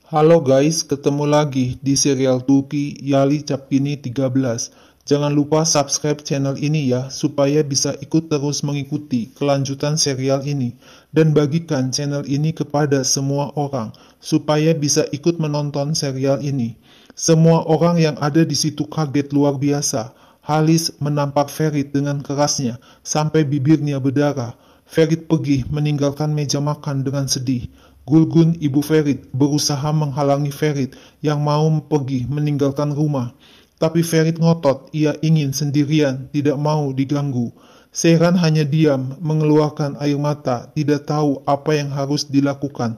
Halo guys, ketemu lagi di serial Turki Yali Çapkini 13. Jangan lupa subscribe channel ini ya, supaya bisa ikut terus mengikuti kelanjutan serial ini. Dan bagikan channel ini kepada semua orang, supaya bisa ikut menonton serial ini. Semua orang yang ada di situ kaget luar biasa. Halis menampak Ferit dengan kerasnya, sampai bibirnya berdarah. Ferit pergi meninggalkan meja makan dengan sedih. Gulgun ibu Ferit berusaha menghalangi Ferit yang mau pergi meninggalkan rumah. Tapi Ferit ngotot, ia ingin sendirian, tidak mau diganggu. Seyran hanya diam, mengeluarkan air mata, tidak tahu apa yang harus dilakukan.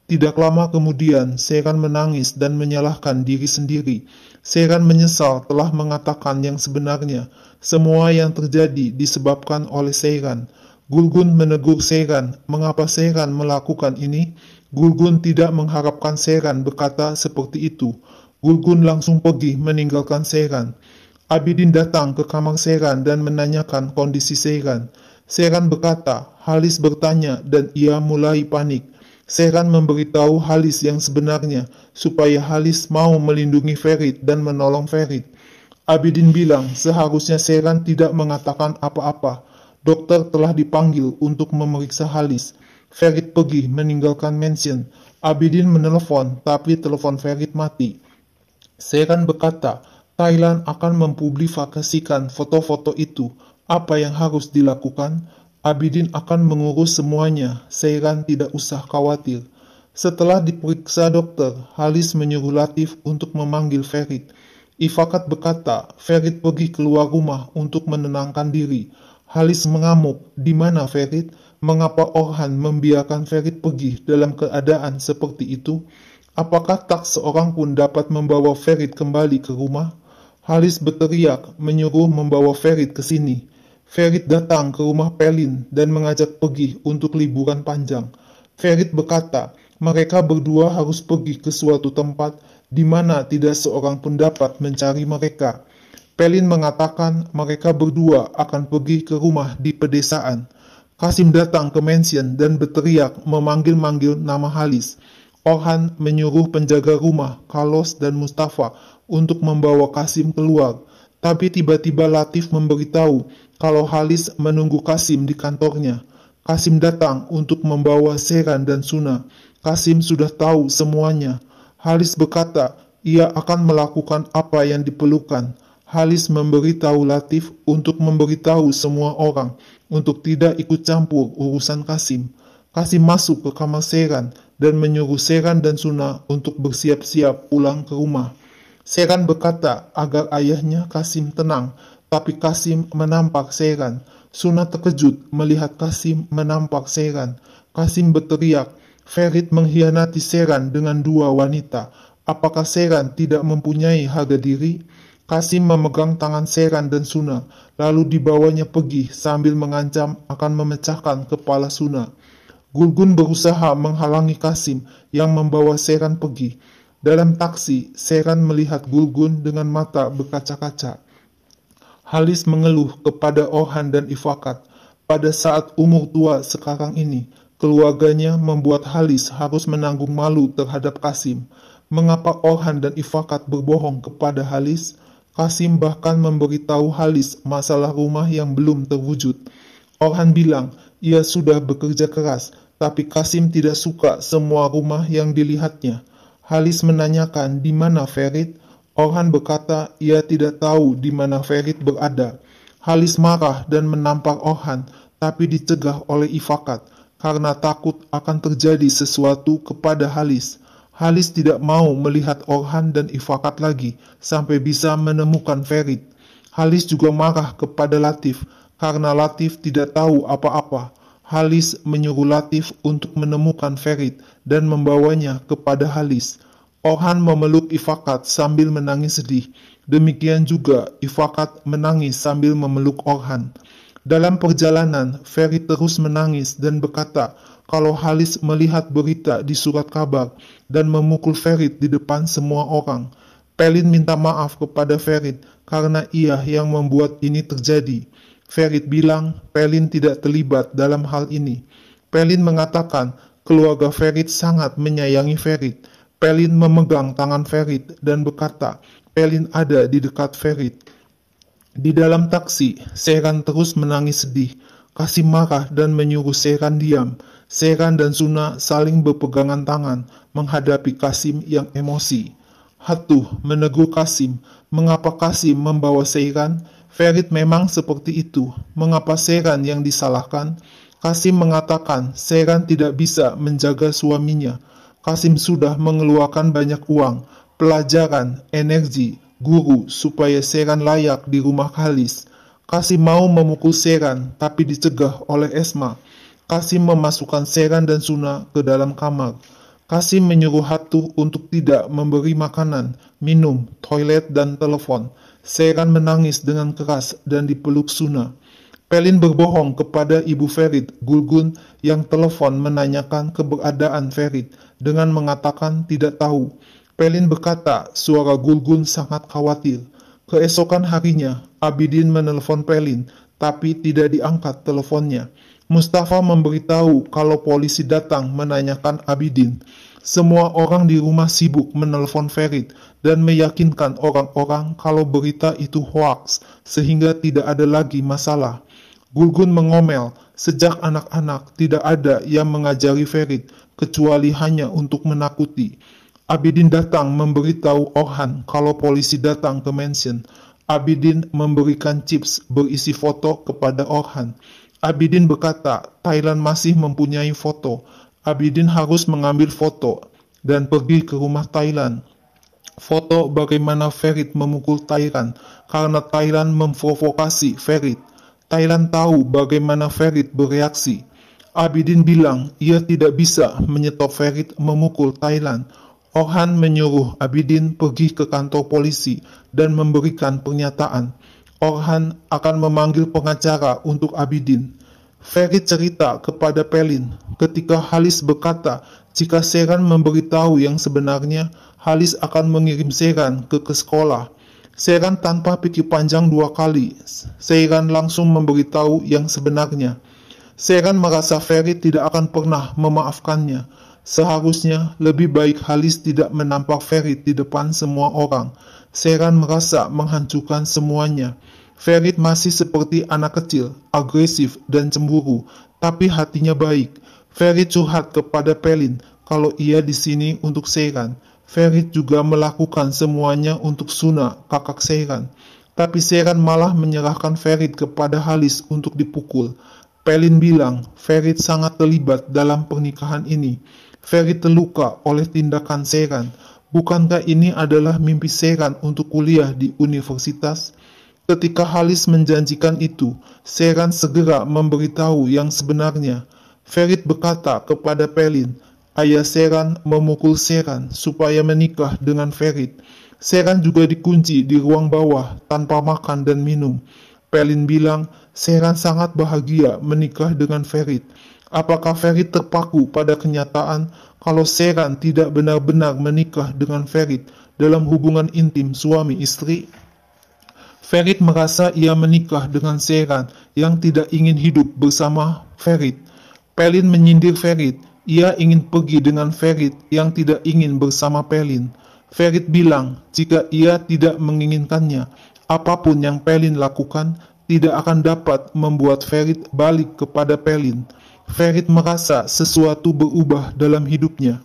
Tidak lama kemudian, Seyran menangis dan menyalahkan diri sendiri. Seyran menyesal telah mengatakan yang sebenarnya. Semua yang terjadi disebabkan oleh Seyran. Gulgun menegur Seyran, mengapa Seyran melakukan ini? Gulgun tidak mengharapkan Seyran berkata seperti itu. Gulgun langsung pergi meninggalkan Seyran. Abidin datang ke kamar Seyran dan menanyakan kondisi Seyran. Seyran berkata, Halis bertanya dan ia mulai panik. Seyran memberitahu Halis yang sebenarnya, supaya Halis mau melindungi Ferit dan menolong Ferit. Abidin bilang seharusnya Seyran tidak mengatakan apa-apa. Dokter telah dipanggil untuk memeriksa Halis. Ferit pergi meninggalkan mansion. Abidin menelepon, tapi telepon Ferit mati. Seyran berkata, Thailand akan mempublikasikan foto-foto itu. Apa yang harus dilakukan? Abidin akan mengurus semuanya. Seyran tidak usah khawatir. Setelah diperiksa dokter, Halis menyuruh Latif untuk memanggil Ferit. Ifakat berkata, Ferit pergi keluar rumah untuk menenangkan diri. Halis mengamuk, di mana Ferit? Mengapa Orhan membiarkan Ferit pergi dalam keadaan seperti itu? Apakah tak seorang pun dapat membawa Ferit kembali ke rumah? Halis berteriak, menyuruh membawa Ferit ke sini. Ferit datang ke rumah Pelin dan mengajak pergi untuk liburan panjang. Ferit berkata, mereka berdua harus pergi ke suatu tempat di mana tidak seorang pun dapat mencari mereka. Pelin mengatakan mereka berdua akan pergi ke rumah di pedesaan. Kasim datang ke mansion dan berteriak memanggil-manggil nama Halis. Orhan menyuruh penjaga rumah, Carlos dan Mustafa, untuk membawa Kasim keluar. Tapi tiba-tiba Latif memberitahu kalau Halis menunggu Kasim di kantornya. Kasim datang untuk membawa Seyran dan Suna. Kasim sudah tahu semuanya. Halis berkata, ia akan melakukan apa yang diperlukan. Halis memberitahu Latif untuk memberitahu semua orang untuk tidak ikut campur urusan Kasim. Kasim masuk ke kamar Seyran dan menyuruh Seyran dan Suna untuk bersiap-siap pulang ke rumah. Seyran berkata agar ayahnya Kasim tenang, tapi Kasim menampak Seyran. Suna terkejut melihat Kasim menampak Seyran. Kasim berteriak, Ferit mengkhianati Seyran dengan dua wanita. Apakah Seyran tidak mempunyai harga diri? Kasim memegang tangan Seyran dan Suna, lalu dibawanya pergi sambil mengancam akan memecahkan kepala Suna. Gulgun berusaha menghalangi Kasim yang membawa Seyran pergi. Dalam taksi, Seyran melihat Gulgun dengan mata berkaca-kaca. Halis mengeluh kepada Orhan dan Ifakat. Pada saat umur tua sekarang ini, keluarganya membuat Halis harus menanggung malu terhadap Kasim. Mengapa Orhan dan Ifakat berbohong kepada Halis? Kasim bahkan memberitahu Halis masalah rumah yang belum terwujud. Orhan bilang ia sudah bekerja keras, tapi Kasim tidak suka semua rumah yang dilihatnya. Halis menanyakan di mana Ferit. Orhan berkata ia tidak tahu di mana Ferit berada. Halis marah dan menampar Orhan, tapi dicegah oleh Ifakat karena takut akan terjadi sesuatu kepada Halis. Halis tidak mau melihat Orhan dan Ifakat lagi sampai bisa menemukan Ferit. Halis juga marah kepada Latif karena Latif tidak tahu apa-apa. Halis menyuruh Latif untuk menemukan Ferit dan membawanya kepada Halis. Orhan memeluk Ifakat sambil menangis sedih. Demikian juga Ifakat menangis sambil memeluk Orhan. Dalam perjalanan, Ferit terus menangis dan berkata, kalau Halis melihat berita di surat kabar dan memukul Ferit di depan semua orang. Pelin minta maaf kepada Ferit karena ia yang membuat ini terjadi. Ferit bilang Pelin tidak terlibat dalam hal ini. Pelin mengatakan keluarga Ferit sangat menyayangi Ferit. Pelin memegang tangan Ferit dan berkata, Pelin ada di dekat Ferit. Di dalam taksi, Seyran terus menangis sedih. Kasim marah dan menyuruh Seyran diam. Seyran dan Suna saling berpegangan tangan menghadapi Kasim yang emosi. Hatuh menegur Kasim. Mengapa Kasim membawa Seyran? Ferit memang seperti itu. Mengapa Seyran yang disalahkan? Kasim mengatakan Seyran tidak bisa menjaga suaminya. Kasim sudah mengeluarkan banyak uang, pelajaran, energi, guru supaya Seyran layak di rumah Halis. Kasim mau memukul Seyran tapi dicegah oleh Esma. Kasim memasukkan Seyran dan Suna ke dalam kamar. Kasim menyuruh Hatuh untuk tidak memberi makanan, minum, toilet, dan telepon. Seyran menangis dengan keras dan dipeluk Suna. Pelin berbohong kepada Ibu Ferit, Gulgun, yang telepon menanyakan keberadaan Ferit dengan mengatakan tidak tahu. Pelin berkata suara Gulgun sangat khawatir. Keesokan harinya, Abidin menelpon Pelin, tapi tidak diangkat teleponnya. Mustafa memberitahu kalau polisi datang menanyakan Abidin. Semua orang di rumah sibuk menelpon Ferit dan meyakinkan orang-orang kalau berita itu hoaks, sehingga tidak ada lagi masalah. Gulgun mengomel, sejak anak-anak tidak ada yang mengajari Ferit, kecuali hanya untuk menakuti. Abidin datang memberitahu Orhan kalau polisi datang ke mansion. Abidin memberikan chips berisi foto kepada Orhan. Abidin berkata, Thailand masih mempunyai foto. Abidin harus mengambil foto dan pergi ke rumah Thailand. Foto bagaimana Ferit memukul Thailand karena Thailand memprovokasi Ferit. Thailand tahu bagaimana Ferit bereaksi. Abidin bilang ia tidak bisa menyetop Ferit memukul Thailand. Orhan menyuruh Abidin pergi ke kantor polisi dan memberikan pernyataan. Orhan akan memanggil pengacara untuk Abidin. Ferit cerita kepada Pelin ketika Halis berkata jika Seyran memberitahu yang sebenarnya, Halis akan mengirim Seyran ke sekolah. Seyran tanpa pikir panjang 2 kali. Seyran langsung memberitahu yang sebenarnya. Seyran merasa Ferit tidak akan pernah memaafkannya. Seharusnya lebih baik Halis tidak menampak Ferit di depan semua orang. Seyran merasa menghancurkan semuanya. Ferit masih seperti anak kecil, agresif dan cemburu, tapi hatinya baik. Ferit curhat kepada Pelin kalau ia di sini untuk Seyran. Ferit juga melakukan semuanya untuk Suna, kakak Seyran. Tapi Seyran malah menyerahkan Ferit kepada Halis untuk dipukul. Pelin bilang Ferit sangat terlibat dalam pernikahan ini. Ferit terluka oleh tindakan Seyran. Bukankah ini adalah mimpi Seyran untuk kuliah di universitas? Ketika Halis menjanjikan itu, Seyran segera memberitahu yang sebenarnya. Ferit berkata kepada Pelin, ayah Seyran memukul Seyran supaya menikah dengan Ferit. Seyran juga dikunci di ruang bawah tanpa makan dan minum. Pelin bilang Seyran sangat bahagia menikah dengan Ferit. Apakah Ferit terpaku pada kenyataan kalau Seyran tidak benar-benar menikah dengan Ferit dalam hubungan intim suami istri? Ferit merasa ia menikah dengan Seyran yang tidak ingin hidup bersama Ferit. Pelin menyindir Ferit. Ia ingin pergi dengan Ferit yang tidak ingin bersama Pelin. Ferit bilang jika ia tidak menginginkannya, apapun yang Pelin lakukan tidak akan dapat membuat Ferit balik kepada Pelin. Ferit merasa sesuatu berubah dalam hidupnya.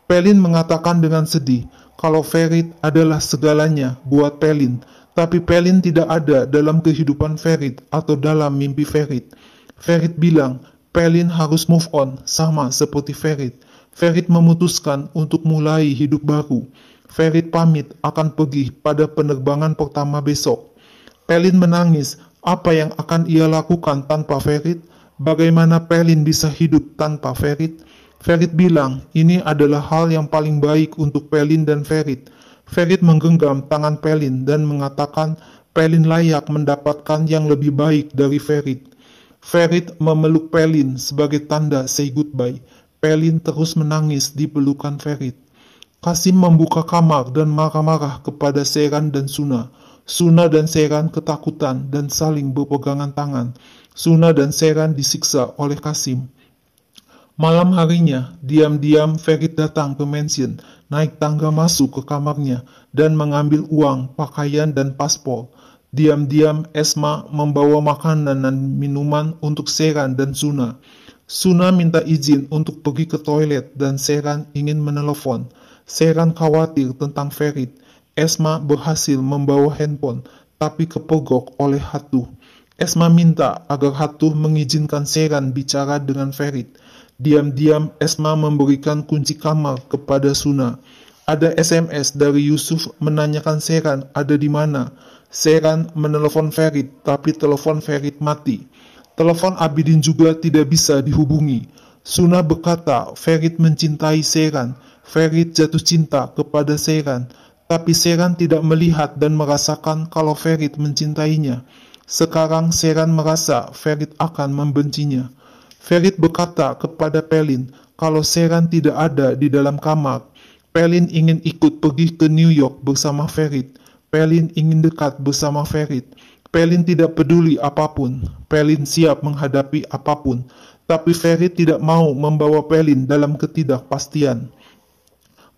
Pelin mengatakan dengan sedih kalau Ferit adalah segalanya buat Pelin, tapi Pelin tidak ada dalam kehidupan Ferit atau dalam mimpi Ferit. Ferit bilang Pelin harus move on sama seperti Ferit. Ferit memutuskan untuk mulai hidup baru. Ferit pamit akan pergi pada penerbangan pertama besok. Pelin menangis, apa yang akan ia lakukan tanpa Ferit? Bagaimana Pelin bisa hidup tanpa Ferit? Ferit bilang ini adalah hal yang paling baik untuk Pelin dan Ferit. Ferit menggenggam tangan Pelin dan mengatakan Pelin layak mendapatkan yang lebih baik dari Ferit. Ferit memeluk Pelin sebagai tanda say goodbye. Pelin terus menangis di pelukan Ferit. Kasim membuka kamar dan marah-marah kepada Seyran dan Suna. Suna dan Seyran ketakutan dan saling berpegangan tangan. Suna dan Seyran disiksa oleh Kasim. Malam harinya, diam-diam Ferit datang ke mansion, naik tangga masuk ke kamarnya, dan mengambil uang, pakaian, dan paspor. Diam-diam Esma membawa makanan dan minuman untuk Seran dan Suna. Suna minta izin untuk pergi ke toilet dan Seran ingin menelepon. Seran khawatir tentang Ferit. Esma berhasil membawa handphone, tapi kepegok oleh Hatu. Esma minta agar Hatu mengizinkan Seran bicara dengan Ferit. Diam-diam Esma memberikan kunci kamar kepada Suna. Ada SMS dari Yusuf menanyakan Seran ada di mana. Seran menelepon Ferit, tapi telepon Ferit mati. Telepon Abidin juga tidak bisa dihubungi. Suna berkata Ferit mencintai Seran. Ferit jatuh cinta kepada Seran, tapi Seran tidak melihat dan merasakan kalau Ferit mencintainya. Sekarang Seran merasa Ferit akan membencinya. Ferit berkata kepada Pelin kalau Seran tidak ada di dalam kamar. Pelin ingin ikut pergi ke New York bersama Ferit. Pelin ingin dekat bersama Ferit. Pelin tidak peduli apapun. Pelin siap menghadapi apapun. Tapi Ferit tidak mau membawa Pelin dalam ketidakpastian.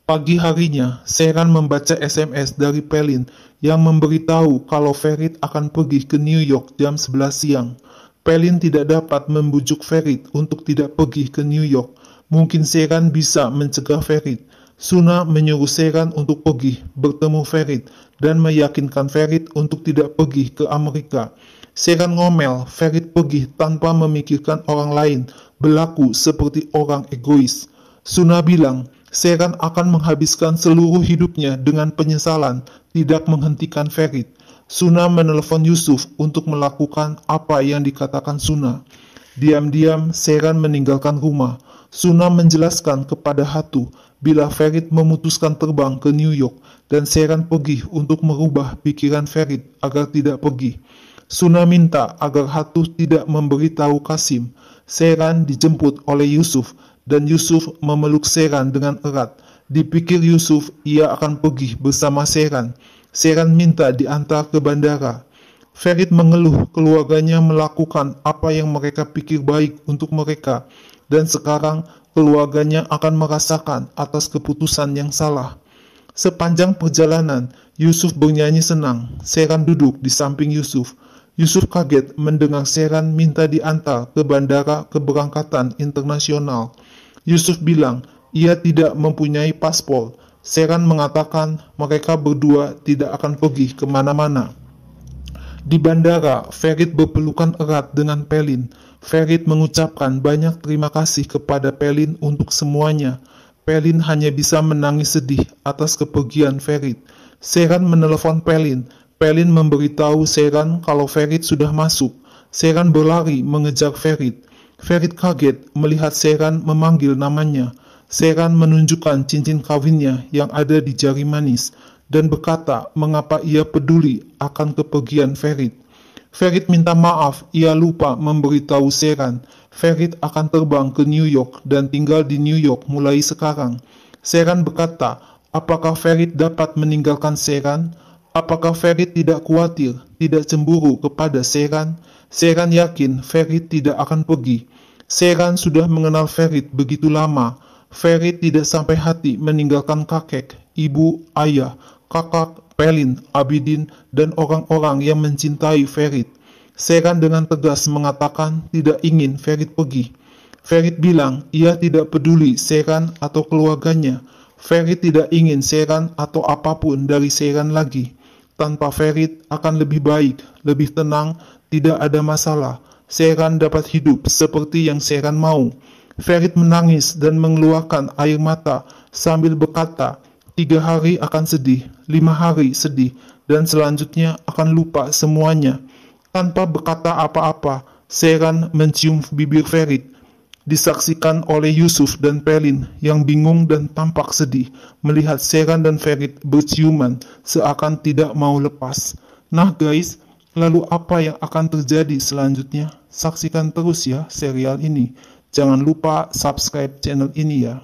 Pagi harinya, Seran membaca SMS dari Pelin yang memberitahu kalau Ferit akan pergi ke New York jam 11 siang. Pelin tidak dapat membujuk Ferit untuk tidak pergi ke New York. Mungkin Seran bisa mencegah Ferit. Suna menyuruh Seran untuk pergi bertemu Ferit dan meyakinkan Ferit untuk tidak pergi ke Amerika. Seran ngomel Ferit pergi tanpa memikirkan orang lain, berlaku seperti orang egois. Suna bilang Seran akan menghabiskan seluruh hidupnya dengan penyesalan tidak menghentikan Ferit. Suna menelepon Yusuf untuk melakukan apa yang dikatakan Suna. Diam-diam Seran meninggalkan rumah. Suna menjelaskan kepada Hatu bila Ferit memutuskan terbang ke New York dan Seran pergi untuk merubah pikiran Ferit agar tidak pergi. Suna minta agar Hatu tidak memberitahu Kasim. Seran dijemput oleh Yusuf dan Yusuf memeluk Seran dengan erat. Dipikir Yusuf ia akan pergi bersama Seran. Seran minta diantar ke bandara. Ferit mengeluh keluarganya melakukan apa yang mereka pikir baik untuk mereka, dan sekarang keluarganya akan merasakan atas keputusan yang salah. Sepanjang perjalanan, Yusuf bernyanyi senang. Seran duduk di samping Yusuf. Yusuf kaget mendengar Seran minta diantar ke bandara keberangkatan internasional. Yusuf bilang ia tidak mempunyai paspor. Seran mengatakan mereka berdua tidak akan pergi kemana-mana. Di bandara, Ferit berpelukan erat dengan Pelin. Ferit mengucapkan banyak terima kasih kepada Pelin untuk semuanya. Pelin hanya bisa menangis sedih atas kepergian Ferit. Seran menelepon Pelin. Pelin memberitahu Seran kalau Ferit sudah masuk. Seran berlari mengejar Ferit. Ferit kaget melihat Seran memanggil namanya. Seran menunjukkan cincin kawinnya yang ada di jari manis dan berkata mengapa ia peduli akan kepergian Ferit. Ferit minta maaf, ia lupa memberitahu Seran. Ferit akan terbang ke New York dan tinggal di New York mulai sekarang. Seran berkata, apakah Ferit dapat meninggalkan Seran? Apakah Ferit tidak khawatir, tidak cemburu kepada Seran? Seran yakin Ferit tidak akan pergi. Seran sudah mengenal Ferit begitu lama. Ferit tidak sampai hati meninggalkan kakek, ibu, ayah, kakak, Pelin, Abidin, dan orang-orang yang mencintai Ferit. Seran dengan tegas mengatakan tidak ingin Ferit pergi. Ferit bilang ia tidak peduli Seran atau keluarganya. Ferit tidak ingin Seran atau apapun dari Seran lagi. Tanpa Ferit akan lebih baik, lebih tenang, tidak ada masalah. Seran dapat hidup seperti yang Seran mau. Ferit menangis dan mengeluarkan air mata sambil berkata, 3 hari akan sedih, 5 hari sedih, dan selanjutnya akan lupa semuanya. Tanpa berkata apa-apa, Seran mencium bibir Ferit. Disaksikan oleh Yusuf dan Pelin yang bingung dan tampak sedih melihat Seran dan Ferit berciuman seakan tidak mau lepas. Nah guys, lalu apa yang akan terjadi selanjutnya? Saksikan terus ya serial ini. Jangan lupa subscribe channel ini ya.